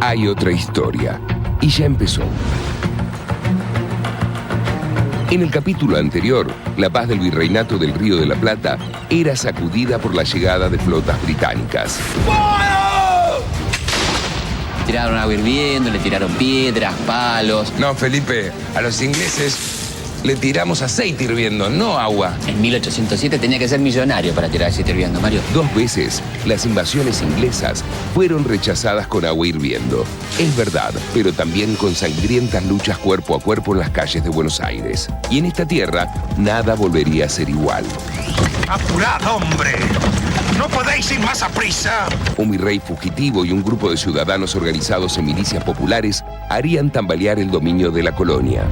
Hay otra historia, y ya empezó. En el capítulo anterior, la paz del virreinato del Río de la Plata era sacudida por la llegada de flotas británicas. Tiraron agua hirviendo, le tiraron piedras, palos. No, Felipe, a los ingleses le tiramos aceite hirviendo, no agua. En 1807 tenía que ser millonario para tirar aceite hirviendo, Mario. 2 veces, las invasiones inglesas fueron rechazadas con agua hirviendo. Es verdad, pero también con sangrientas luchas cuerpo a cuerpo en las calles de Buenos Aires. Y en esta tierra, nada volvería a ser igual. ¡Apurad, hombre! ¡No podéis ir más a prisa! Un virrey fugitivo y un grupo de ciudadanos organizados en milicias populares harían tambalear el dominio de la colonia.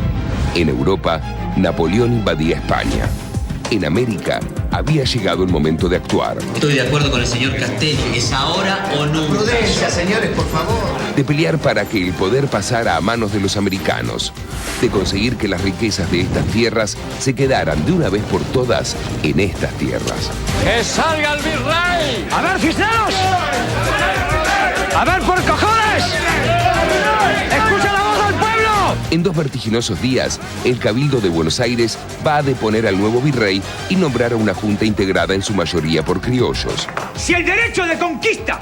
En Europa, Napoleón invadía España. En América, había llegado el momento de actuar. Estoy de acuerdo con el señor Castelli. ¿Es ahora o nunca? Prudencia, señores, por favor. De pelear para que el poder pasara a manos de los americanos. De conseguir que las riquezas de estas tierras se quedaran de una vez por todas en estas tierras. ¡Que salga el virrey! ¡A ver, cisneros! ¡A ver, por cojones! ¡Escucha la voz del pueblo! En 2 vertiginosos días, el Cabildo de Buenos Aires va a deponer al nuevo virrey y nombrar a una junta integrada en su mayoría por criollos. Si el derecho de conquista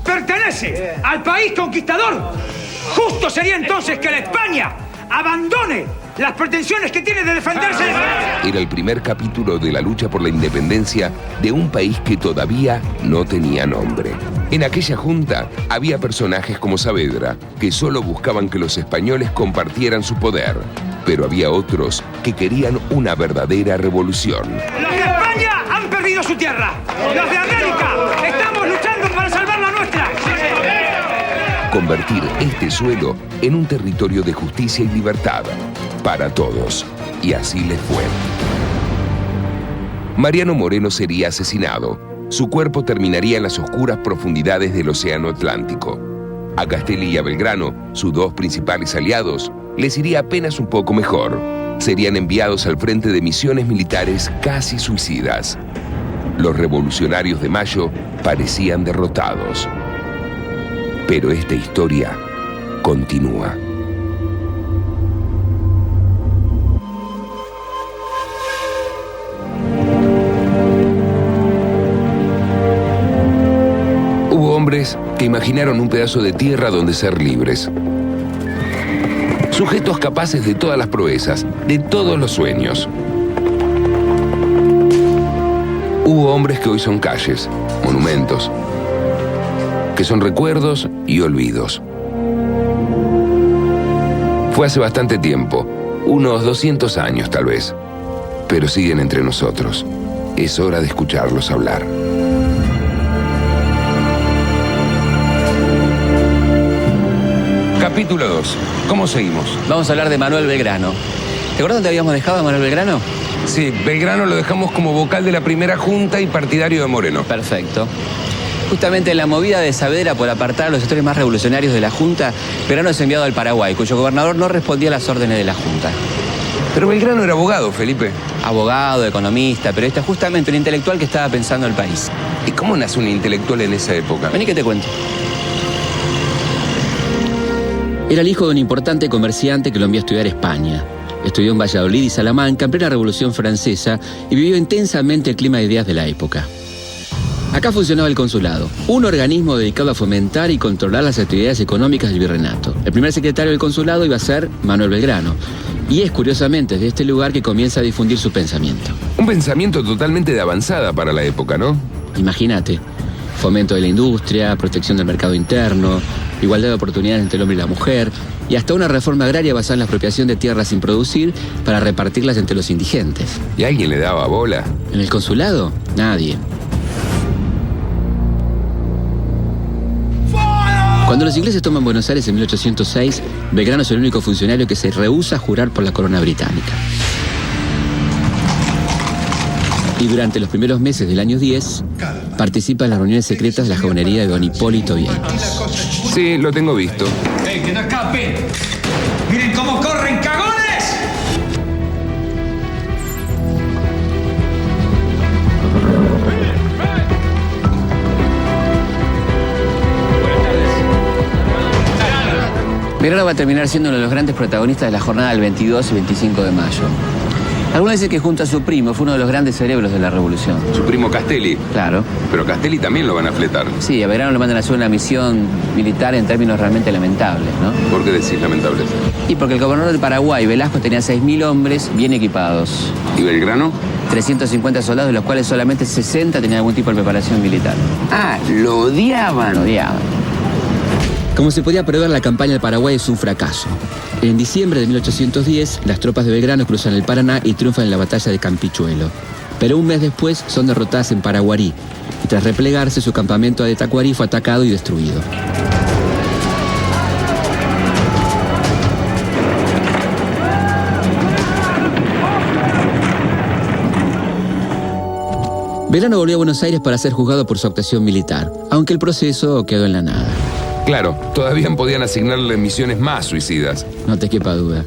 pertenece al país conquistador, justo sería entonces que la España abandone las pretensiones que tiene de defenderse. Era el primer capítulo de la lucha por la independencia de un país que todavía no tenía nombre. En aquella junta había personajes como Saavedra, que solo buscaban que los españoles compartieran su poder. Pero había otros que querían una verdadera revolución. Los de España han perdido su tierra. Los de América estamos luchando para salvar la nuestra. Convertir este suelo en un territorio de justicia y libertad para todos. Y así les fue. Mariano Moreno sería asesinado. Su cuerpo terminaría en las oscuras profundidades del Océano Atlántico. A Castelli y a Belgrano, sus 2 principales aliados, les iría apenas un poco mejor. Serían enviados al frente de misiones militares casi suicidas. Los revolucionarios de Mayo parecían derrotados. Pero esta historia continúa. Hubo hombres que imaginaron un pedazo de tierra donde ser libres. Sujetos capaces de todas las proezas, de todos los sueños. Hubo hombres que hoy son calles, monumentos, que son recuerdos y olvidos. Fue hace bastante tiempo, unos 200 años tal vez, pero siguen entre nosotros. Es hora de escucharlos hablar. Capítulo 2. ¿Cómo seguimos? Vamos a hablar de Manuel Belgrano. ¿Te acuerdas dónde habíamos dejado a Manuel Belgrano? Sí, Belgrano lo dejamos como vocal de la primera junta y partidario de Moreno. Perfecto. Justamente en la movida de Saavedra por apartar a los sectores más revolucionarios de la Junta, Belgrano es enviado al Paraguay, cuyo gobernador no respondía a las órdenes de la Junta. Pero Belgrano era abogado, Felipe. Abogado, economista, periodista, justamente un intelectual que estaba pensando el país. ¿Y cómo nace un intelectual en esa época? Vení que te cuento. Era el hijo de un importante comerciante que lo envió a estudiar a España. Estudió en Valladolid y Salamanca en plena Revolución Francesa y vivió intensamente el clima de ideas de la época. Acá funcionaba el consulado, un organismo dedicado a fomentar y controlar las actividades económicas del virreinato. El primer secretario del consulado iba a ser Manuel Belgrano. Y es curiosamente desde este lugar que comienza a difundir su pensamiento. Un pensamiento totalmente de avanzada para la época, ¿no? Imagínate, fomento de la industria, protección del mercado interno, igualdad de oportunidades entre el hombre y la mujer, y hasta una reforma agraria basada en la expropiación de tierras sin producir para repartirlas entre los indigentes. ¿Y alguien le daba bola? ¿En el consulado? Nadie. Cuando los ingleses toman Buenos Aires en 1806, Belgrano es el único funcionario que se rehúsa a jurar por la corona británica. Y durante los primeros meses del año 10, participa en las reuniones secretas de la jabonería de don Hipólito Vientos. Sí, lo tengo visto. ¡Que no escapen! ¡Miren cómo corren, cagones! Belgrano va a terminar siendo uno de los grandes protagonistas de la jornada del 22 y 25 de mayo. Algunos dicen que junto a su primo fue uno de los grandes cerebros de la revolución. Su primo Castelli. Claro. Pero Castelli también lo van a fletar. Sí, a Belgrano lo mandan a hacer una misión militar en términos realmente lamentables, ¿no? ¿Por qué decís lamentables? Y porque el gobernador del Paraguay, Velasco, tenía 6.000 hombres bien equipados. ¿Y Belgrano? 350 soldados, de los cuales solamente 60 tenían algún tipo de preparación militar. Ah, lo odiaban. Lo odiaban. Como se podía prever, la campaña del Paraguay es un fracaso. En diciembre de 1810, las tropas de Belgrano cruzan el Paraná y triunfan en la batalla de Campichuelo. Pero un mes después son derrotadas en Paraguarí, y tras replegarse, su campamento de Tacuarí fue atacado y destruido. Belgrano volvió a Buenos Aires para ser juzgado por su actuación militar, aunque el proceso quedó en la nada. Claro, todavía podían asignarle misiones más suicidas. No te quepa duda.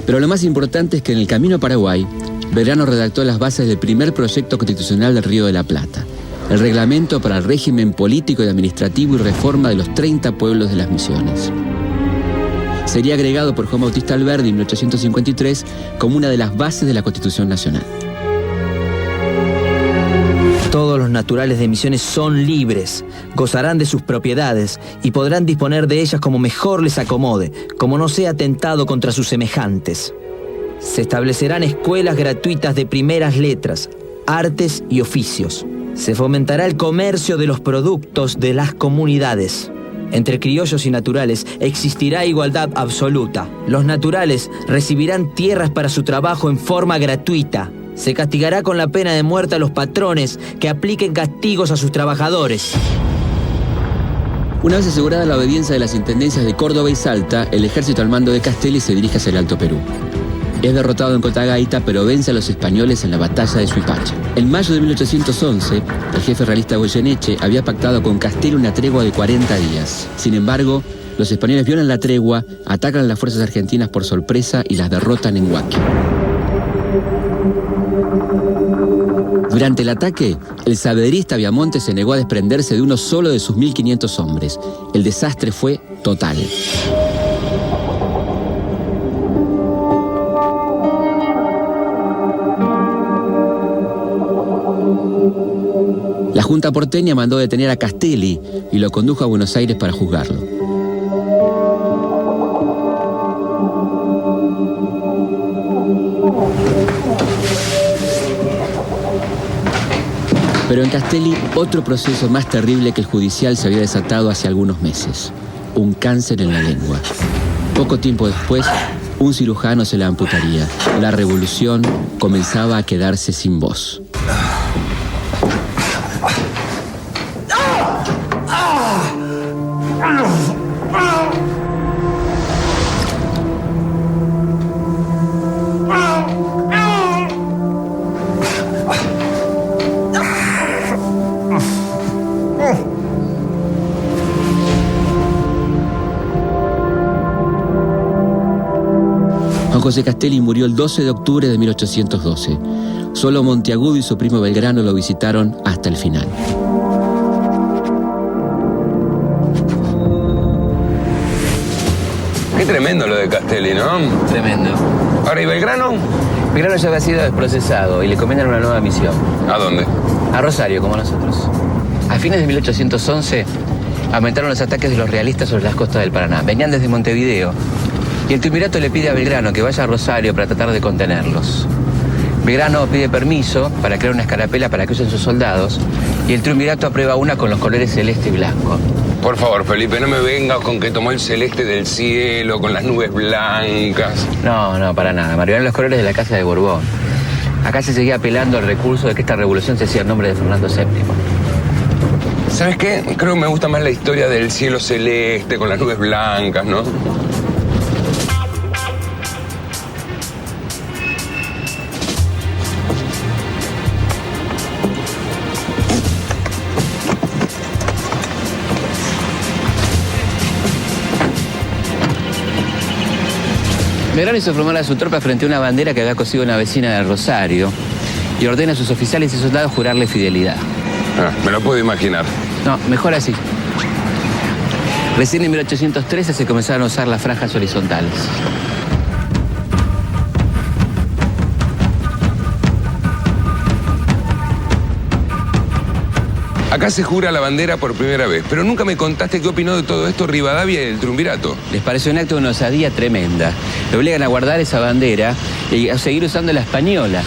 Pero lo más importante es que en el camino a Paraguay, Belgrano redactó las bases del primer proyecto constitucional del Río de la Plata, el reglamento para el régimen político y administrativo y reforma de los 30 pueblos de las misiones. Sería agregado por Juan Bautista Alberdi en 1853 como una de las bases de la Constitución Nacional. Todos los naturales de Misiones son libres, gozarán de sus propiedades y podrán disponer de ellas como mejor les acomode, como no sea atentado contra sus semejantes. Se establecerán escuelas gratuitas de primeras letras, artes y oficios. Se fomentará el comercio de los productos de las comunidades. Entre criollos y naturales existirá igualdad absoluta. Los naturales recibirán tierras para su trabajo en forma gratuita. Se castigará con la pena de muerte a los patrones que apliquen castigos a sus trabajadores. Una vez asegurada la obediencia de las intendencias de Córdoba y Salta, el ejército al mando de Castelli se dirige hacia el Alto Perú. Es derrotado en Cotagaita, pero vence a los españoles en la batalla de Suipacha. En mayo de 1811, el jefe realista Goyeneche había pactado con Castelli una tregua de 40 días. Sin embargo, los españoles violan la tregua, atacan a las fuerzas argentinas por sorpresa y las derrotan en Huaqui. Durante el ataque, el saberista Viamonte se negó a desprenderse de uno solo de sus 1.500 hombres. El desastre fue total. La Junta porteña mandó detener a Castelli y lo condujo a Buenos Aires para juzgarlo. Pero en Castelli, otro proceso más terrible que el judicial se había desatado hace algunos meses. Un cáncer en la lengua. Poco tiempo después, un cirujano se la amputaría. La revolución comenzaba a quedarse sin voz. Juan José Castelli murió el 12 de octubre de 1812. Solo Monteagudo y su primo Belgrano lo visitaron hasta el final. Qué tremendo lo de Castelli, ¿no? Tremendo. Ahora, ¿y Belgrano? Belgrano ya había sido desprocesado y le comienzan una nueva misión. ¿A dónde? A Rosario, como nosotros. A fines de 1811 aumentaron los ataques de los realistas sobre las costas del Paraná. Venían desde Montevideo. Y el triunvirato le pide a Belgrano que vaya a Rosario para tratar de contenerlos. Belgrano pide permiso para crear una escarapela para que usen sus soldados. Y el triunvirato aprueba una con los colores celeste y blanco. Por favor, Felipe, no me vengas con que tomó el celeste del cielo, con las nubes blancas. No, para nada. Mario, eran los colores de la Casa de Borbón. Acá se seguía apelando al recurso de que esta revolución se hacía en nombre de Fernando VII. ¿Sabes qué? Creo que me gusta más la historia del cielo celeste con las nubes blancas, ¿no? Belgrano hizo formar a su tropa frente a una bandera que había cosido una vecina de Rosario y ordena a sus oficiales y soldados jurarle fidelidad. Ah, me lo puedo imaginar. No, mejor así. Recién en 1813 se comenzaron a usar las franjas horizontales. Acá se jura la bandera por primera vez, pero nunca me contaste qué opinó de todo esto Rivadavia y el Triunvirato. Les pareció un acto de una osadía tremenda. Le obligan a guardar esa bandera y a seguir usando la española.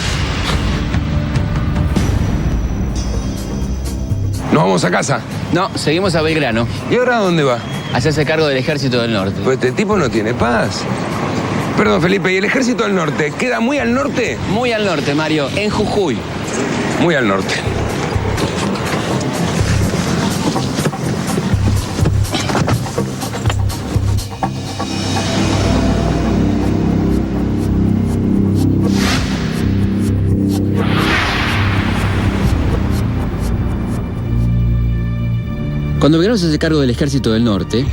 ¿Nos vamos a casa? No, seguimos a Belgrano. ¿Y ahora a dónde va? A hacerse cargo del Ejército del Norte. Pues este tipo no tiene paz. Perdón, Felipe, ¿y el Ejército del Norte queda muy al norte? Muy al norte, Mario, en Jujuy. Muy al norte. Cuando Belgrano se hace cargo del Ejército del Norte,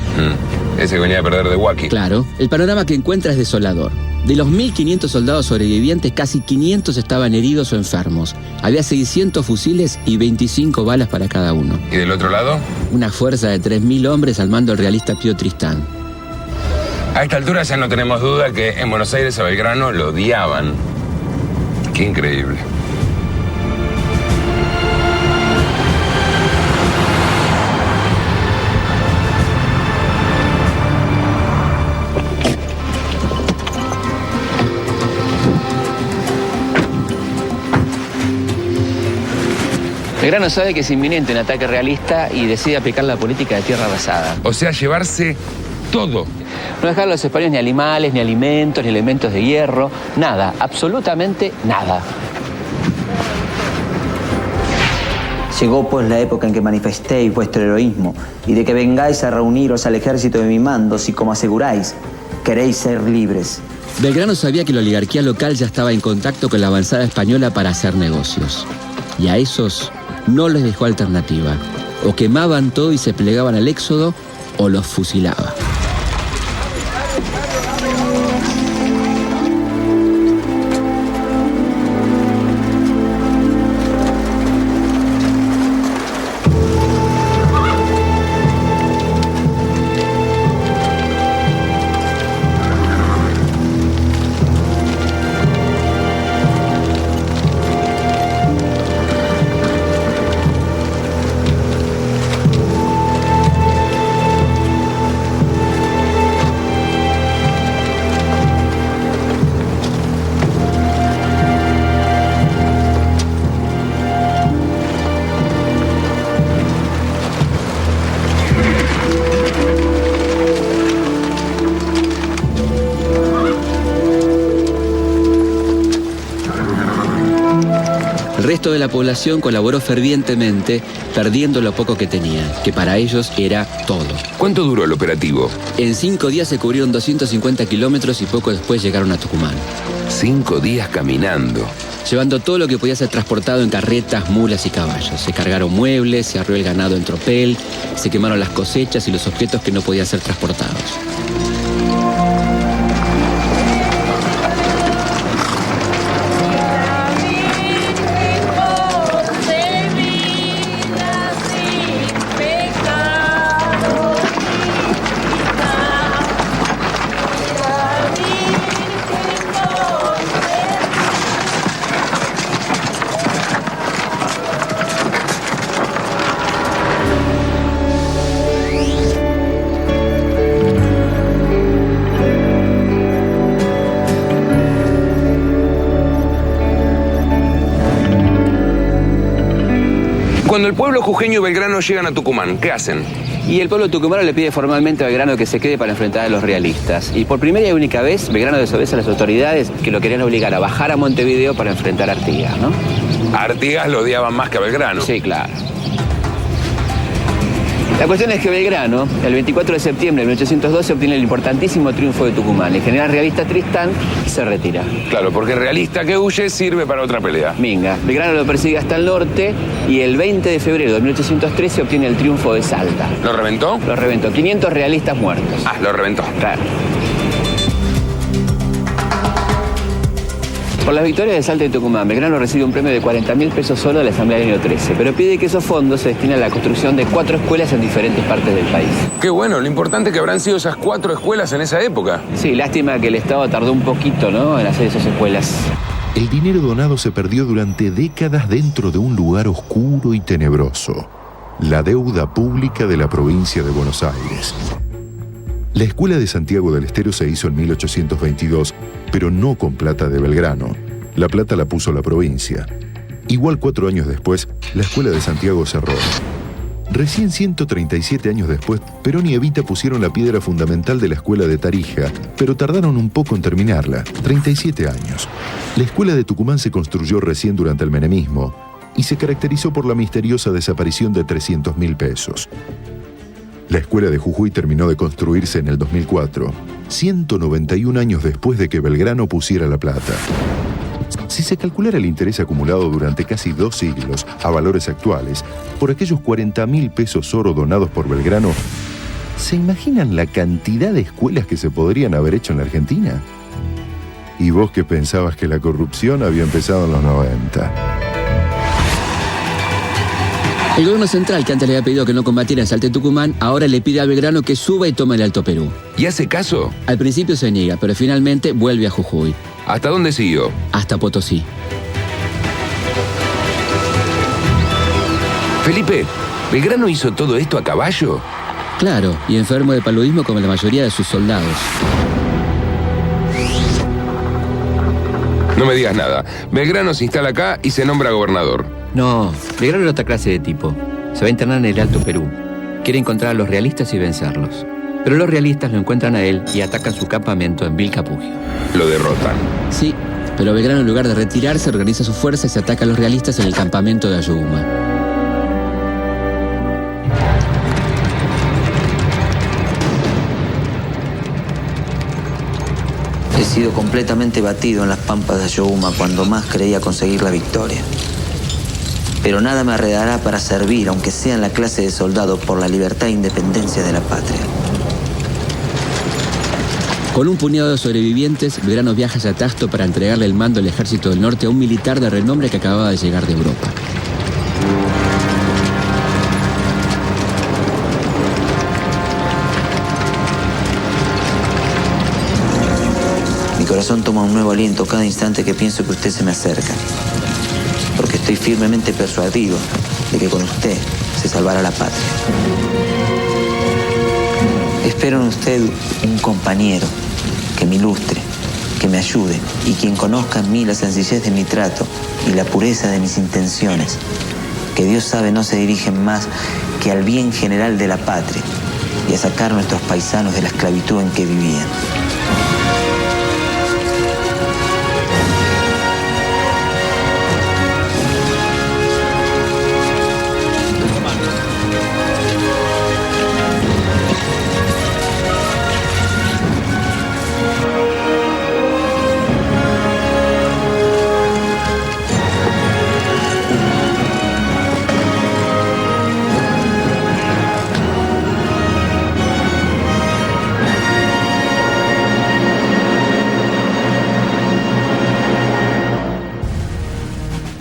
Ese que venía a perder de Huaki. claro, el panorama que encuentra es desolador. De los 1.500 soldados sobrevivientes, casi 500 estaban heridos o enfermos. Había 600 fusiles y 25 balas para cada uno. ¿Y del otro lado? Una fuerza de 3.000 hombres al mando del realista Pío Tristán. A esta altura ya no tenemos duda que en Buenos Aires a Belgrano lo odiaban. Qué increíble. Belgrano sabe que es inminente un ataque realista y decide aplicar la política de tierra arrasada. O sea, llevarse todo. No dejar a los españoles ni animales, ni alimentos, ni elementos de hierro, nada, absolutamente nada. Llegó pues la época en que manifestéis vuestro heroísmo y de que vengáis a reuniros al ejército de mi mando si, como aseguráis, queréis ser libres. Belgrano sabía que la oligarquía local ya estaba en contacto con la avanzada española para hacer negocios. Y a esos no les dejó alternativa. O quemaban todo y se plegaban al éxodo, o los fusilaba. El resto de la población colaboró fervientemente, perdiendo lo poco que tenían, que para ellos era todo. ¿Cuánto duró el operativo? En 5 días se cubrieron 250 kilómetros y poco después llegaron a Tucumán. 5 días caminando. Llevando todo lo que podía ser transportado en carretas, mulas y caballos. Se cargaron muebles, se arreó el ganado en tropel, se quemaron las cosechas y los objetos que no podían ser transportados. Cuando el pueblo jujeño y Belgrano llegan a Tucumán, ¿qué hacen? Y el pueblo tucumano le pide formalmente a Belgrano que se quede para enfrentar a los realistas. Y por primera y única vez, Belgrano desobedece a las autoridades que lo querían obligar a bajar a Montevideo para enfrentar a Artigas, ¿no? A Artigas lo odiaban más que a Belgrano. Sí, claro. La cuestión es que Belgrano, el 24 de septiembre de 1812, obtiene el importantísimo triunfo de Tucumán. El general realista Tristán se retira. Claro, porque el realista que huye sirve para otra pelea. Minga. Belgrano lo persigue hasta el norte y el 20 de febrero de 1813 obtiene el triunfo de Salta. ¿Lo reventó? Lo reventó. 500 realistas muertos. Ah, lo reventó. Claro. Por las victorias de Salta y Tucumán, Belgrano recibe un premio de 40.000 pesos solo de la Asamblea del año 13, pero pide que esos fondos se destinen a la construcción de 4 escuelas en diferentes partes del país. Qué bueno, lo importante que habrán sido esas 4 escuelas en esa época. Sí, lástima que el Estado tardó un poquito, ¿no?, en hacer esas escuelas. El dinero donado se perdió durante décadas dentro de un lugar oscuro y tenebroso, la deuda pública de la provincia de Buenos Aires. La Escuela de Santiago del Estero se hizo en 1822, pero no con plata de Belgrano. La plata la puso la provincia. Igual 4 años después, la Escuela de Santiago cerró. Recién 137 años después, Perón y Evita pusieron la piedra fundamental de la Escuela de Tarija, pero tardaron un poco en terminarla, 37 años. La Escuela de Tucumán se construyó recién durante el menemismo y se caracterizó por la misteriosa desaparición de 300.000 pesos. La Escuela de Jujuy terminó de construirse en el 2004, 191 años después de que Belgrano pusiera la plata. Si se calculara el interés acumulado durante casi 2 siglos a valores actuales, por aquellos 40.000 pesos oro donados por Belgrano, ¿se imaginan la cantidad de escuelas que se podrían haber hecho en la Argentina? ¿Y vos que pensabas que la corrupción había empezado en los 90? El gobierno central, que antes le había pedido que no combatiera en Salta y Tucumán, ahora le pide a Belgrano que suba y tome el Alto Perú. ¿Y hace caso? Al principio se niega, pero finalmente vuelve a Jujuy. ¿Hasta dónde siguió? Hasta Potosí. Felipe, ¿Belgrano hizo todo esto a caballo? Claro, y enfermo de paludismo como la mayoría de sus soldados. No me digas nada. Belgrano se instala acá y se nombra gobernador. No, Belgrano era otra clase de tipo. Se va a internar en el Alto Perú. Quiere encontrar a los realistas y vencerlos. Pero los realistas lo encuentran a él y atacan su campamento en Vilcapugio. Lo derrotan. Sí, pero Belgrano, en lugar de retirarse, organiza sus fuerzas y ataca a los realistas en el campamento de Ayohuma. He sido completamente batido en las pampas de Ayohuma cuando más creía conseguir la victoria. Pero nada me arredará para servir, aunque sea en la clase de soldado, por la libertad e independencia de la patria. Con un puñado de sobrevivientes, Belgrano viaja hacia Tasto para entregarle el mando del Ejército del Norte a un militar de renombre que acababa de llegar de Europa. Mi corazón toma un nuevo aliento cada instante que pienso que usted se me acerca. Porque estoy firmemente persuadido de que con usted se salvará la patria. Espero en usted un compañero que me ilustre, que me ayude y quien conozca en mí la sencillez de mi trato y la pureza de mis intenciones, que Dios sabe no se dirigen más que al bien general de la patria y a sacar a nuestros paisanos de la esclavitud en que vivían.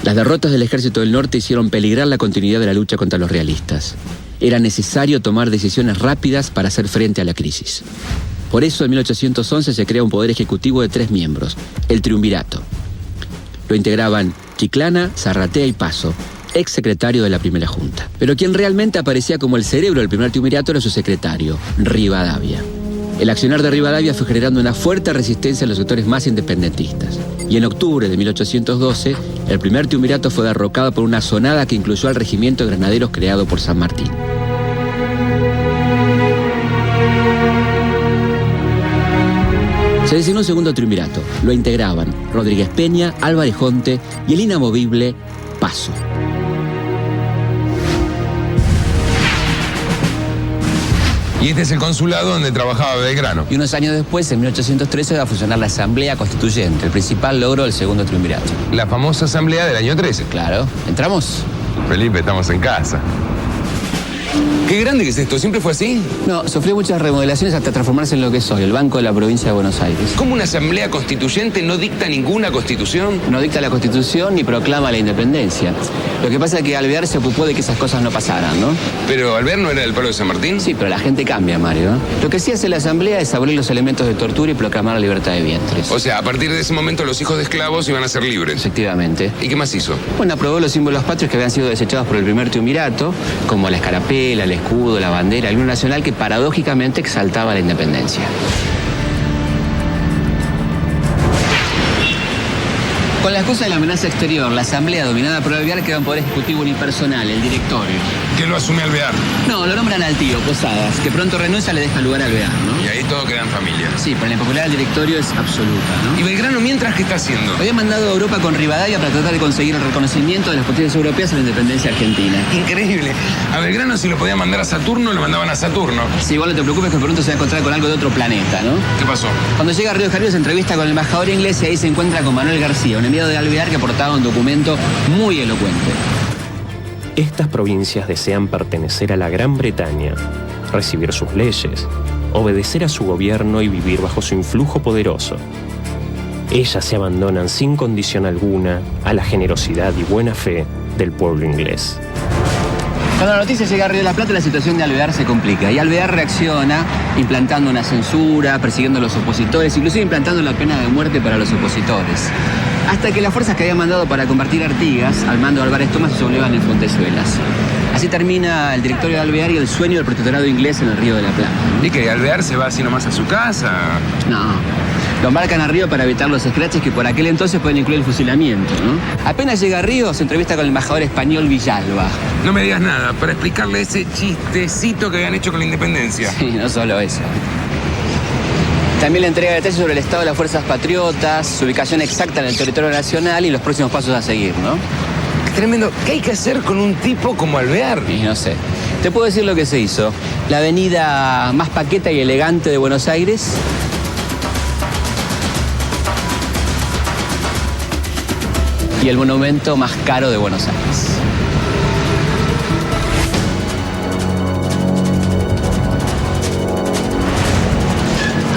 Las derrotas del Ejército del Norte hicieron peligrar la continuidad de la lucha contra los realistas. Era necesario tomar decisiones rápidas para hacer frente a la crisis. Por eso, en 1811 se crea un poder ejecutivo de 3 miembros, el Triunvirato. Lo integraban Chiclana, Zarratea y Paso, ex secretario de la primera junta. Pero quien realmente aparecía como el cerebro del primer Triunvirato era su secretario, Rivadavia. El accionar de Rivadavia fue generando una fuerte resistencia en los sectores más independentistas. Y en octubre de 1812, el primer Triunvirato fue derrocado por una asonada que incluyó al regimiento de granaderos creado por San Martín. Se designó un segundo Triunvirato. Lo integraban Rodríguez Peña, Álvarez Jonte y el inamovible Paso. Y este es el consulado donde trabajaba Belgrano. Y unos años después, en 1813, va a funcionar la Asamblea Constituyente, el principal logro del segundo triunvirato. La famosa asamblea del año 13. Claro. ¿Entramos? Felipe, estamos en casa. Qué grande que es esto, ¿siempre fue así? No, sufrió muchas remodelaciones hasta transformarse en lo que es hoy, el Banco de la Provincia de Buenos Aires. ¿Cómo una asamblea constituyente no dicta ninguna constitución? No dicta la Constitución ni proclama la independencia. Lo que pasa es que Alvear se ocupó de que esas cosas no pasaran, ¿no? Pero Alvear no era del palo de San Martín. Sí, pero la gente cambia, Mario. Lo que sí hace la Asamblea es abolir los elementos de tortura y proclamar la libertad de vientres. O sea, a partir de ese momento los hijos de esclavos iban a ser libres. Efectivamente. ¿Y qué más hizo? Bueno, aprobó los símbolos patrios que habían sido desechados por el primer triunvirato, como la escarapela, el escudo, la bandera, el himno nacional, que paradójicamente exaltaba la independencia. Con la excusa de la amenaza exterior, la Asamblea, dominada por Alvear, queda en poder ejecutivo unipersonal, el directorio. ¿Qué lo asume Alvear? No, lo nombran al tío, Posadas, que pronto renuncia y le deja lugar a Alvear, ¿no? Y ahí todo queda en familia. Sí, pero la impopularidad del directorio es absoluta, ¿no? ¿Y Belgrano mientras qué está haciendo? Había mandado a Europa con Rivadavia para tratar de conseguir el reconocimiento de las potencias europeas a la independencia argentina. Increíble. A Belgrano, si lo podía mandar a Saturno, lo mandaban a Saturno. Sí, igual no te preocupes que pronto se va a encontrar con algo de otro planeta, ¿no? ¿Qué pasó? Cuando llega a Río de Janeiro se entrevista con el embajador inglés y ahí se encuentra con Manuel García, un enviado de Alvear que aportaba un documento muy elocuente. Estas provincias desean pertenecer a la Gran Bretaña, recibir sus leyes, obedecer a su gobierno y vivir bajo su influjo poderoso. Ellas se abandonan sin condición alguna a la generosidad y buena fe del pueblo inglés. Cuando la noticia llega a Río de la Plata, la situación de Alvear se complica. Y Alvear reacciona implantando una censura, persiguiendo a los opositores, inclusive implantando la pena de muerte para los opositores. Hasta que las fuerzas que había mandado para combatir Artigas, al mando de Álvarez Thomas, se sublevan en Fontezuelas. Así termina el directorio de Alvear y el sueño del protectorado inglés en el Río de la Plata. ¿Y que Alvear se va así nomás a su casa? No. Lo embarcan a Río para evitar los escraches que por aquel entonces pueden incluir el fusilamiento, ¿no? Apenas llega a Río, se entrevista con el embajador español Villalba. No me digas nada, para explicarle ese chistecito que habían hecho con la independencia. Sí, no solo eso. También le entrega detalles sobre el estado de las fuerzas patriotas, su ubicación exacta en el territorio nacional y los próximos pasos a seguir, ¿no? Qué tremendo. ¿Qué hay que hacer con un tipo como Alvear? Y no sé. Te puedo decir lo que se hizo. La avenida más paqueta y elegante de Buenos Aires y el monumento más caro de Buenos Aires.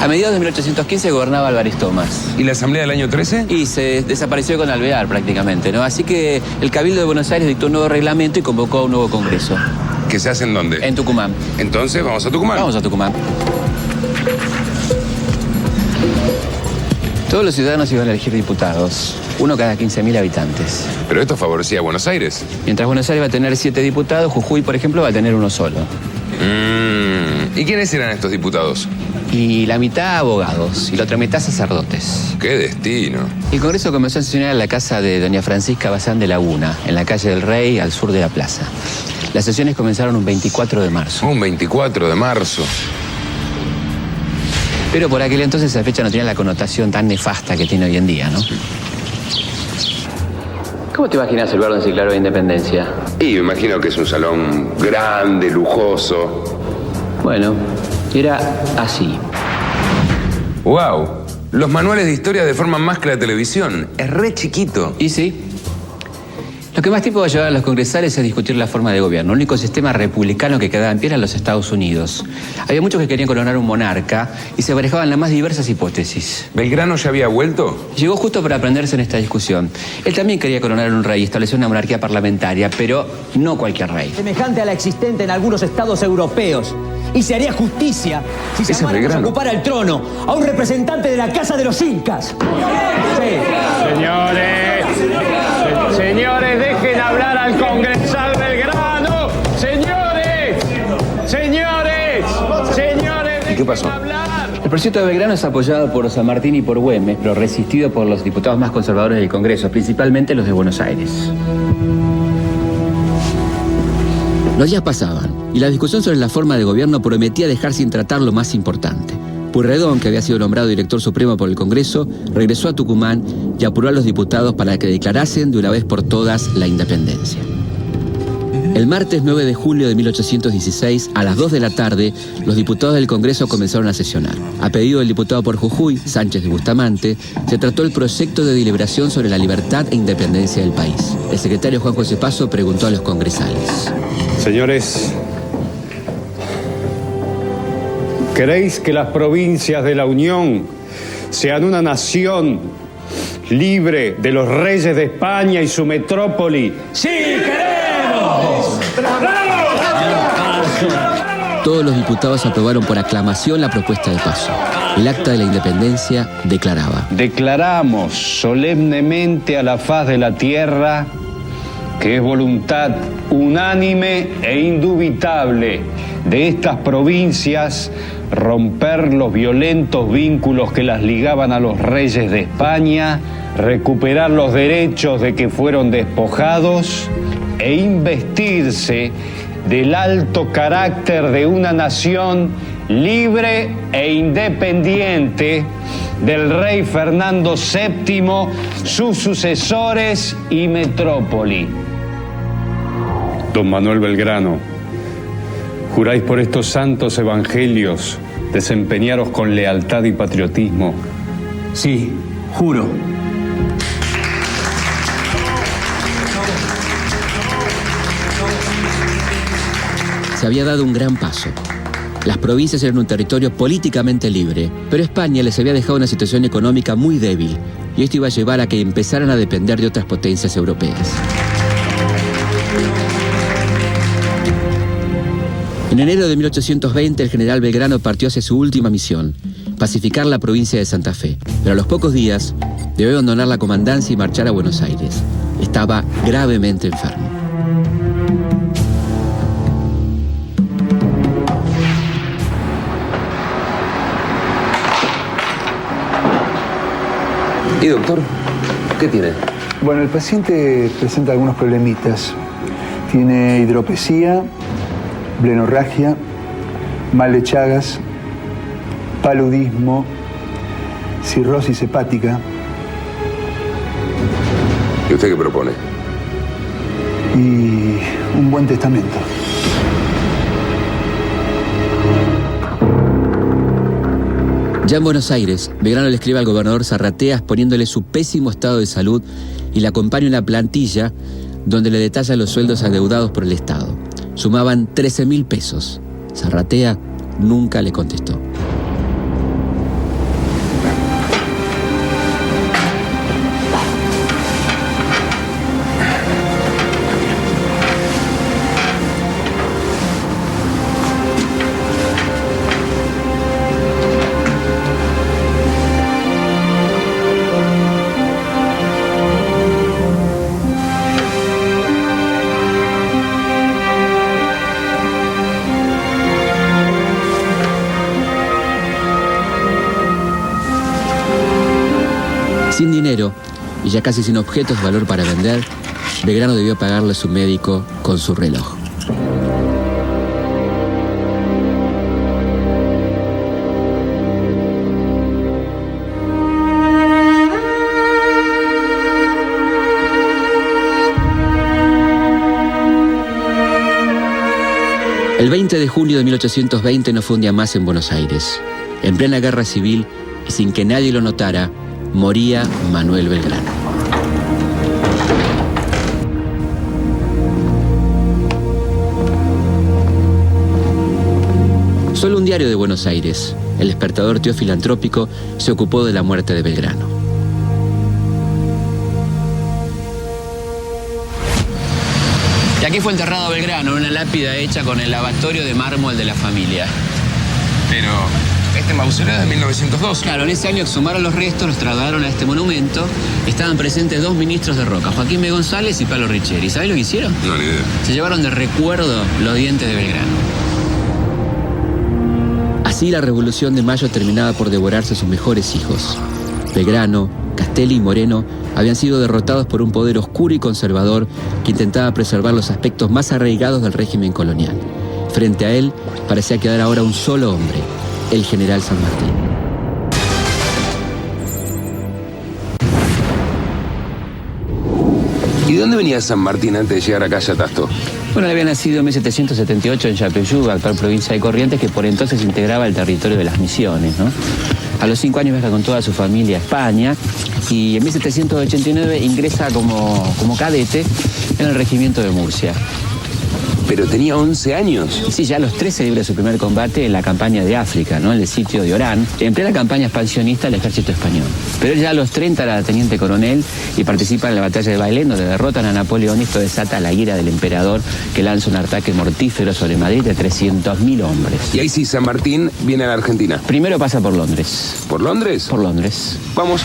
A mediados de 1815 gobernaba Álvarez Thomas. ¿Y la asamblea del año 13? Y se desapareció con Alvear prácticamente, ¿no? Así que el Cabildo de Buenos Aires dictó un nuevo reglamento y convocó a un nuevo congreso. ¿Que se hace en dónde? En Tucumán. Entonces, ¿vamos a Tucumán? Vamos a Tucumán. Todos los ciudadanos iban a elegir diputados, uno cada 15.000 habitantes. Pero esto favorecía a Buenos Aires. Mientras Buenos Aires va a tener 7 diputados, Jujuy, por ejemplo, va a tener uno solo. ¿Y quiénes eran estos diputados? Y la mitad abogados y la otra mitad sacerdotes. ¡Qué destino! El Congreso comenzó a sesionar en la casa de doña Francisca Bazán de Laguna, en la calle del Rey, al sur de la plaza. Las sesiones comenzaron un 24 de marzo. Un 24 de marzo. Pero por aquel entonces esa fecha no tenía la connotación tan nefasta que tiene hoy en día, ¿no? ¿Cómo te imaginas el lugar donde se declaró la independencia? Y me imagino que es un salón grande, lujoso. Bueno, era así. ¡Wow! Los manuales de historia deforman más que la televisión. Es re chiquito. ¿Y sí? Lo que más tiempo va a llevar a los congresales es discutir la forma de gobierno. El único sistema republicano que quedaba en pie era los Estados Unidos. Había muchos que querían coronar un monarca y se aparejaban las más diversas hipótesis. ¿Belgrano ya había vuelto? Llegó justo para aprenderse en esta discusión. Él también quería coronar un rey y establecer una monarquía parlamentaria, pero no cualquier rey. Semejante a la existente en algunos estados europeos. Y se haría justicia si se ocupara el trono a un representante de la casa de los incas. Sí. Señores, dejen hablar al congresal Belgrano. Señores. ¿Y qué pasó? El proyecto de Belgrano es apoyado por San Martín y por Güemes, pero resistido por los diputados más conservadores del Congreso, principalmente los de Buenos Aires. Los días pasaban y la discusión sobre la forma de gobierno prometía dejar sin tratar lo más importante. Pueyrredón, que había sido nombrado director supremo por el Congreso, regresó a Tucumán y apuró a los diputados para que declarasen de una vez por todas la independencia. El martes 9 de julio de 1816, a las 2 de la tarde, los diputados del Congreso comenzaron a sesionar. A pedido del diputado por Jujuy, Sánchez de Bustamante, se trató el proyecto de deliberación sobre la libertad e independencia del país. El secretario Juan José Paso preguntó a los congresales. Señores, ¿queréis que las provincias de la Unión sean una nación libre de los reyes de España y su metrópoli? ¡Sí, queremos! Todos los diputados aprobaron por aclamación la propuesta de Paso. El acta de la independencia declaraba: Declaramos solemnemente a la faz de la tierra que es voluntad unánime e indubitable de estas provincias romper los violentos vínculos que las ligaban a los reyes de España, recuperar los derechos de que fueron despojados e investirse del alto carácter de una nación libre e independiente del rey Fernando VII, sus sucesores y metrópoli. Don Manuel Belgrano, ¿juráis por estos santos evangelios desempeñaros con lealtad y patriotismo? Sí, juro. Se había dado un gran paso. Las provincias eran un territorio políticamente libre, pero España les había dejado una situación económica muy débil, y esto iba a llevar a que empezaran a depender de otras potencias europeas. En enero de 1820, el general Belgrano partió hacia su última misión, pacificar la provincia de Santa Fe, pero a los pocos días debió abandonar la comandancia y marchar a Buenos Aires. Estaba gravemente enfermo. ¿Y doctor? ¿Qué tiene? Bueno, el paciente presenta algunos problemitas. Tiene hidropesía, blenorragia, mal de Chagas, paludismo, cirrosis hepática. ¿Y usted qué propone? Y un buen testamento. Ya en Buenos Aires, Belgrano le escribe al gobernador Zarratea exponiéndole su pésimo estado de salud y le acompaña una plantilla donde le detalla los sueldos adeudados por el Estado. Sumaban 13.000 pesos. Zarratea nunca le contestó. Sin dinero y ya casi sin objetos de valor para vender, Belgrano debió pagarle a su médico con su reloj. El 20 de junio de 1820 no fue un día más en Buenos Aires. En plena guerra civil y sin que nadie lo notara, moría Manuel Belgrano. Solo un diario de Buenos Aires, El Despertador Teofilantrópico, se ocupó de la muerte de Belgrano. Y aquí fue enterrado Belgrano, en una lápida hecha con el lavatorio de mármol de la familia. Pero este mausoleo es de 1902. Claro, en ese año exhumaron los restos, los trasladaron a este monumento. Estaban presentes dos ministros de Roca, Joaquín B. González y Pablo Richeri. ¿Sabés lo que hicieron? No, ni idea. Se llevaron de recuerdo los dientes de Belgrano. Así la Revolución de Mayo terminaba por devorarse a sus mejores hijos. Belgrano, Castelli y Moreno habían sido derrotados por un poder oscuro y conservador que intentaba preservar los aspectos más arraigados del régimen colonial. Frente a él parecía quedar ahora un solo hombre, el general San Martín. ¿Y de dónde venía San Martín antes de llegar acá a Yatasto? Bueno, él había nacido en 1778 en Yapeyú, actual provincia de Corrientes, que por entonces integraba el territorio de las Misiones, ¿no? A los 5 años viaja con toda su familia a España y en 1789 ingresa como cadete en el regimiento de Murcia. Pero tenía 11 años. Sí, ya a los 13 libra su primer combate en la campaña de África, ¿no? En el sitio de Orán, en plena campaña expansionista del ejército español. Pero él ya a los 30 era teniente coronel y participa en la batalla de Bailén, donde derrotan a Napoleón y esto desata la ira del emperador, que lanza un ataque mortífero sobre Madrid de 300.000 hombres. Y ahí sí, San Martín viene a la Argentina. Primero pasa por Londres. ¿Por Londres? Por Londres. Vamos.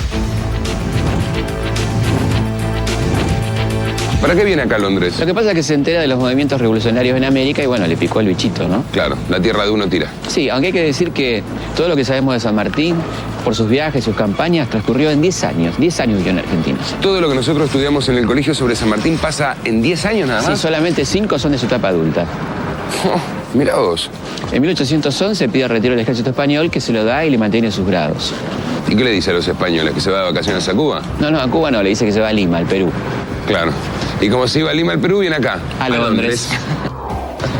¿Para qué viene acá a Londres? Lo que pasa es que se entera de los movimientos revolucionarios en América y bueno, le picó el bichito, ¿no? Claro, la tierra de uno tira. Sí, aunque hay que decir que todo lo que sabemos de San Martín, por sus viajes, sus campañas, transcurrió en 10 años. 10 años vivió en Argentina. Todo lo que nosotros estudiamos en el colegio sobre San Martín pasa en 10 años nada más. Sí, solamente 5 son de su etapa adulta. Oh, mirá vos. En 1811 pide retiro del ejército español, que se lo da y le mantiene sus grados. ¿Y qué le dice a los españoles? ¿Que se va de vacaciones a Cuba? No, a Cuba no, le dice que se va a Lima, al Perú. Claro. Y como se iba a Lima, al Perú, viene acá. A Londres.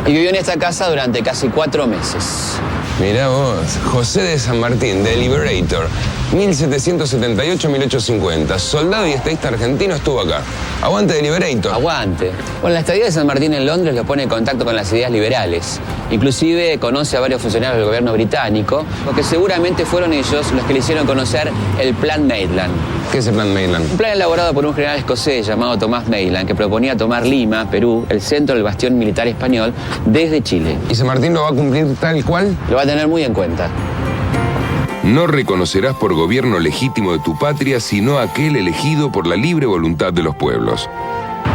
Y vivió en esta casa durante casi 4 meses. Mirá vos, José de San Martín, de Liberator, 1778-1850. Soldado y estadista argentino, estuvo acá. Aguante de Liberator. Aguante. Bueno, la estadía de San Martín en Londres lo pone en contacto con las ideas liberales. Inclusive conoce a varios funcionarios del gobierno británico, porque seguramente fueron ellos los que le hicieron conocer el Plan Maitland. ¿Qué es el Plan Maitland? Un plan elaborado por un general escocés llamado Tomás Maitland, que proponía tomar Lima, Perú, el centro del bastión militar español, desde Chile. ¿Y San Martín lo va a cumplir tal cual? Lo va a tener muy en cuenta. No reconocerás por gobierno legítimo de tu patria, sino aquel elegido por la libre voluntad de los pueblos.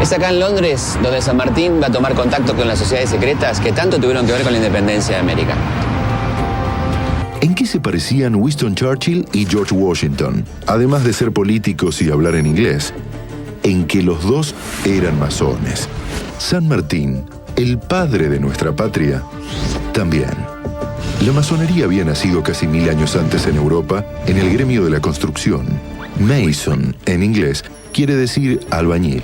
Es acá en Londres donde San Martín va a tomar contacto con las sociedades secretas que tanto tuvieron que ver con la independencia de América. ¿En qué se parecían Winston Churchill y George Washington? Además de ser políticos y hablar en inglés, en que los dos eran masones. San Martín, el padre de nuestra patria, también. La masonería había nacido casi 1000 años antes en Europa, en el gremio de la construcción. Mason, en inglés, quiere decir albañil.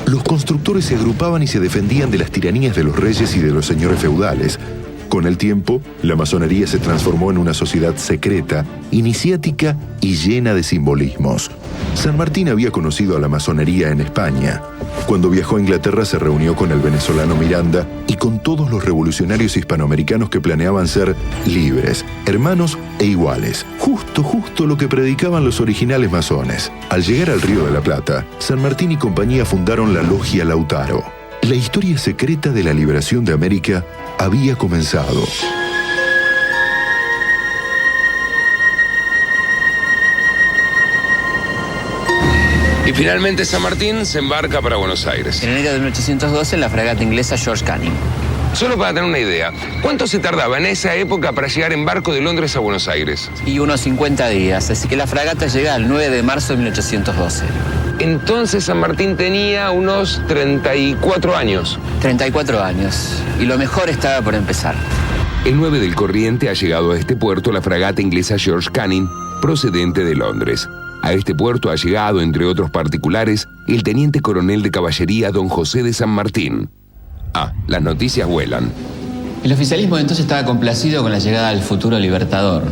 Los constructores se agrupaban y se defendían de las tiranías de los reyes y de los señores feudales. Con el tiempo, la masonería se transformó en una sociedad secreta, iniciática y llena de simbolismos. San Martín había conocido a la masonería en España. Cuando viajó a Inglaterra se reunió con el venezolano Miranda y con todos los revolucionarios hispanoamericanos que planeaban ser libres, hermanos e iguales. Justo lo que predicaban los originales masones. Al llegar al Río de la Plata, San Martín y compañía fundaron la Logia Lautaro. La historia secreta de la liberación de América había comenzado. Y finalmente San Martín se embarca para Buenos Aires. En enero de 1812 en la fragata inglesa George Canning. Solo para tener una idea, ¿cuánto se tardaba en esa época para llegar en barco de Londres a Buenos Aires? Y unos 50 días, así que la fragata llega el 9 de marzo de 1812. Entonces San Martín tenía unos 34 años. 34 años. Y lo mejor estaba por empezar. El 9 del corriente ha llegado a este puerto la fragata inglesa George Canning, procedente de Londres. A este puerto ha llegado, entre otros particulares, el teniente coronel de caballería don José de San Martín. Las noticias vuelan. El oficialismo entonces estaba complacido con la llegada del futuro libertador.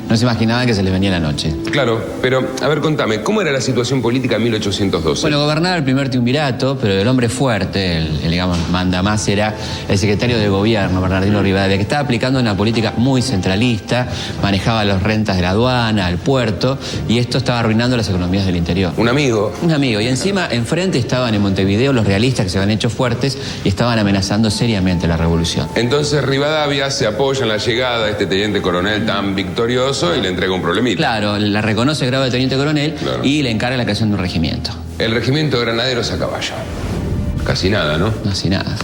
No se imaginaban que se les venía la noche. Claro, pero, a ver, contame, ¿cómo era la situación política en 1812? Bueno, gobernaba el primer triunvirato, pero el hombre fuerte, el digamos, mandamás, era el secretario de gobierno, Bernardino Rivadavia, que estaba aplicando una política muy centralista, manejaba las rentas de la aduana, el puerto, y esto estaba arruinando las economías del interior. ¿Un amigo? Un amigo, y encima, enfrente estaban en Montevideo los realistas que se habían hecho fuertes y estaban amenazando seriamente la revolución. Entonces Rivadavia se apoya en la llegada de este teniente coronel tan victorioso y le entrega un problemita. Claro, la reconoce el grado de teniente coronel y le encarga la creación de un regimiento. El regimiento de granaderos a caballo. Casi nada, ¿no? Casi nada.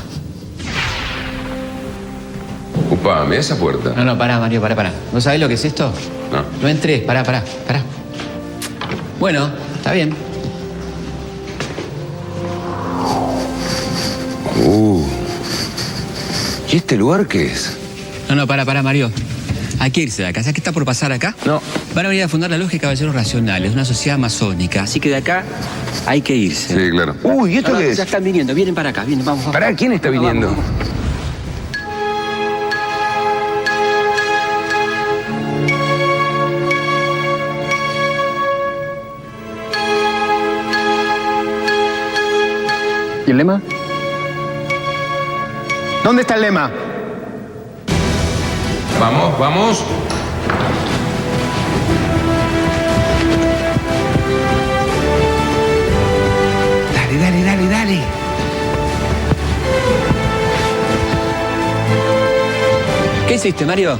Upa, ¿me da esa puerta? No, pará, Mario, pará. ¿No sabés lo que es esto? No. No entrés, pará. Bueno, está bien. ¿Y este lugar qué es? No, pará, Mario. Hay que irse de acá. ¿Sabes qué está por pasar acá? No. Van a venir a fundar la Logia de Caballeros Racionales, una sociedad masónica. Así que de acá hay que irse. Sí, claro. Uy, ¿y esto qué es? Ya están viniendo, vienen para acá, vienen, vamos. Pará, ¿quién está viniendo? Vamos. ¿Y el lema? ¿Dónde está el lema? Vamos, vamos. Dale. ¿Qué hiciste, Mario?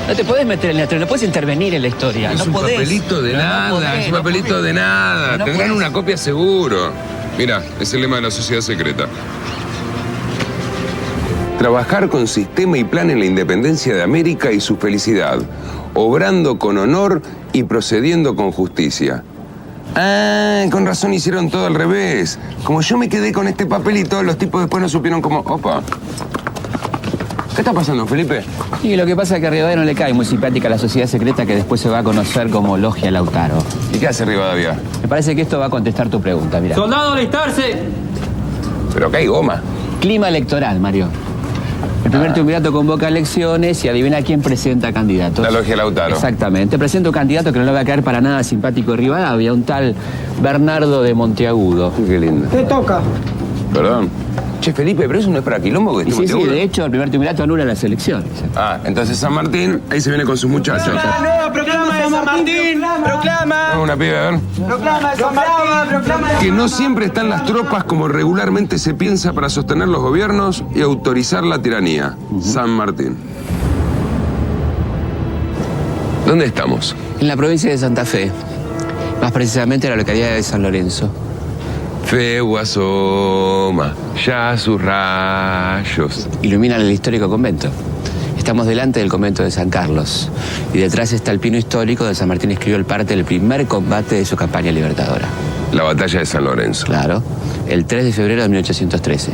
No te podés meter en la historia, no podés intervenir en la historia. Es un papelito de nada, es un papelito de nada. Tendrán una copia seguro. Mira, es el lema de la sociedad secreta. Trabajar con sistema y plan en la independencia de América y su felicidad, obrando con honor y procediendo con justicia. Ah, con razón hicieron todo al revés. Como yo me quedé con este papelito, los tipos después no supieron cómo... Opa. ¿Qué está pasando, Felipe? Y lo que pasa es que a Rivadavia no le cae muy simpática la sociedad secreta que después se va a conocer como Logia Lautaro. ¿Y qué hace Rivadavia? Me parece que esto va a contestar tu pregunta, mira. ¡Soldado, alistarse! Pero acá hay goma. Clima electoral, Mario. El primer triunvirato convoca elecciones y adivina quién presenta candidatos. La Logia Lautaro. Exactamente. Presenta un candidato que no le va a caer para nada simpático de Rivadavia, un tal Bernardo de Monteagudo. Qué lindo. Te toca. Perdón. Che, Felipe, pero eso no es para quilombo que Sí, de hecho, el primer triunvirato anula las elecciones. Ah, entonces San Martín, ahí se viene con sus muchachos. ¡Proclama de San Martín! ¡Proclama! Una pibe, a ver. ¡Proclama de San Martín! ¡Proclama! Que no siempre están las tropas como regularmente se piensa para sostener los gobiernos y autorizar la tiranía. San Martín. ¿Dónde estamos? En la provincia de Santa Fe. Más precisamente en la localidad de San Lorenzo. Feu asoma, ya sus rayos. Iluminan el histórico convento. Estamos delante del convento de San Carlos. Y detrás está el pino histórico donde San Martín escribió el parte del primer combate de su campaña libertadora. La batalla de San Lorenzo. Claro, el 3 de febrero de 1813.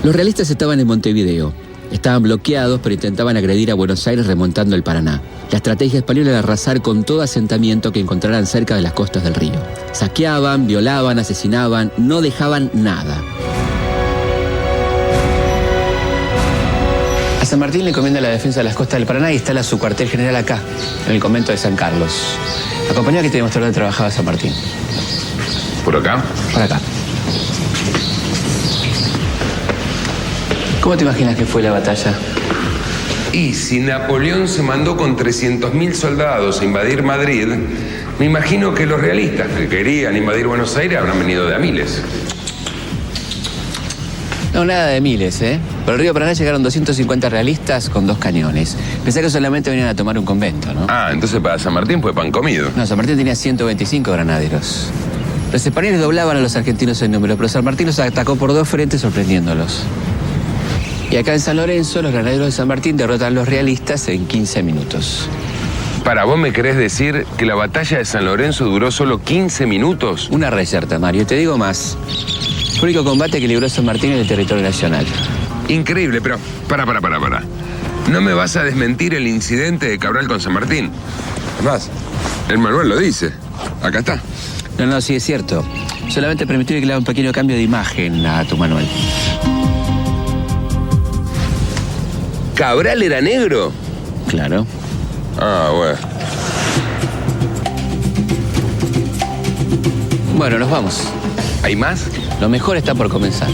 Los realistas estaban en Montevideo. Estaban bloqueados, pero intentaban agredir a Buenos Aires remontando el Paraná. La estrategia española era arrasar con todo asentamiento que encontraran cerca de las costas del río. Saqueaban, violaban, asesinaban, no dejaban nada. A San Martín le encomienda la defensa de las costas del Paraná y instala su cuartel general acá, en el convento de San Carlos. Acompañá que te demostró dónde trabajaba San Martín. ¿Por acá? Por acá. ¿Cómo te imaginas que fue la batalla? Y si Napoleón se mandó con 300.000 soldados a invadir Madrid, me imagino que los realistas que querían invadir Buenos Aires habrán venido de a miles. No, nada de miles, ¿eh? Por el río Paraná llegaron 250 realistas con 2 cañones. Pensé que solamente venían a tomar un convento, ¿no? Ah, entonces para San Martín fue pan comido. No, San Martín tenía 125 granaderos. Los españoles doblaban a los argentinos en número, pero San Martín los atacó por 2 frentes sorprendiéndolos. Y acá en San Lorenzo, los granaderos de San Martín derrotan a los realistas en 15 minutos. Para, ¿vos me querés decir que la batalla de San Lorenzo duró solo 15 minutos? Una reyerta, Mario. Te digo más. Fue el único combate que libró San Martín en el territorio nacional. Increíble, pero para. ¿No me vas a desmentir el incidente de Cabral con San Martín? Además, el manual lo dice. Acá está. No, sí es cierto. Solamente permitirle que le haga un pequeño cambio de imagen a tu manual. ¿Cabral era negro? Claro. Ah, bueno. Bueno, nos vamos. ¿Hay más? Lo mejor está por comenzar.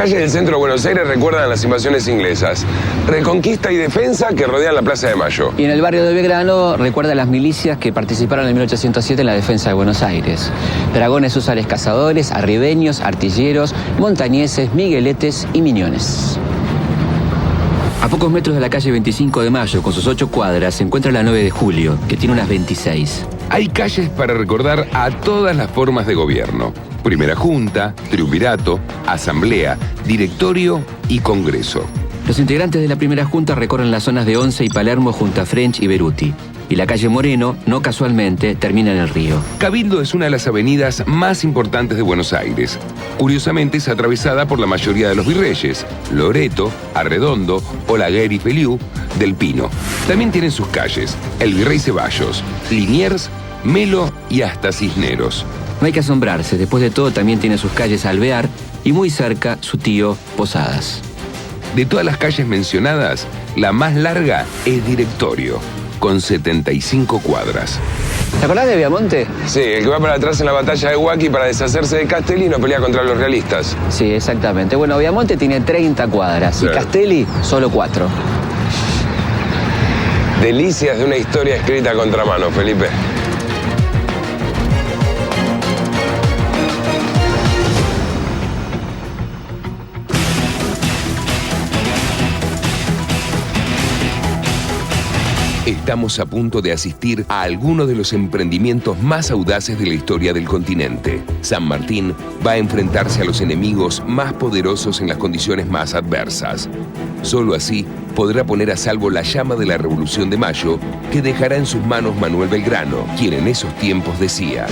calles del centro de Buenos Aires recuerdan las invasiones inglesas. Reconquista y defensa que rodean la Plaza de Mayo. Y en el barrio de Belgrano recuerda las milicias que participaron en 1807 en la defensa de Buenos Aires. Dragones húsares cazadores, arribeños, artilleros, montañeses, migueletes y miñones. A pocos metros de la calle 25 de Mayo, con sus 8 cuadras, se encuentra la 9 de Julio, que tiene unas 26. Hay calles para recordar a todas las formas de gobierno. Primera Junta, Triunvirato, Asamblea, Directorio y Congreso. Los integrantes de la Primera Junta recorren las zonas de Once y Palermo junto a French y Beruti. Y la calle Moreno, no casualmente, termina en el río. Cabildo es una de las avenidas más importantes de Buenos Aires. Curiosamente es atravesada por la mayoría de los virreyes: Loreto, Arredondo, Olaguer y Feliú, Del Pino. También tienen sus calles: el Virrey Ceballos, Liniers, Melo y hasta Cisneros. No hay que asombrarse, después de todo también tiene sus calles Alvear y muy cerca su tío Posadas. De todas las calles mencionadas, la más larga es Directorio, con 75 cuadras. ¿Te acordás de Viamonte? Sí, el que va para atrás en la batalla de Huaki para deshacerse de Castelli y no pelea contra los realistas. Sí, exactamente. Bueno, Viamonte tiene 30 cuadras y Castelli solo 4. Delicias de una historia escrita a contramano, Felipe. Estamos a punto de asistir a alguno de los emprendimientos más audaces de la historia del continente. San Martín va a enfrentarse a los enemigos más poderosos en las condiciones más adversas. Solo así podrá poner a salvo la llama de la Revolución de Mayo que dejará en sus manos Manuel Belgrano, quien en esos tiempos decía: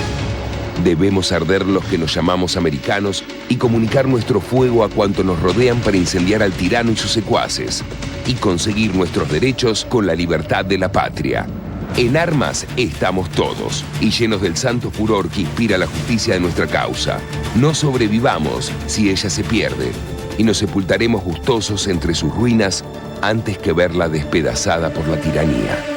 debemos arder los que nos llamamos americanos y comunicar nuestro fuego a cuantos nos rodean para incendiar al tirano y sus secuaces y conseguir nuestros derechos con la libertad de la patria. En armas estamos todos y llenos del santo furor que inspira la justicia de nuestra causa. No sobrevivamos si ella se pierde y nos sepultaremos gustosos entre sus ruinas antes que verla despedazada por la tiranía.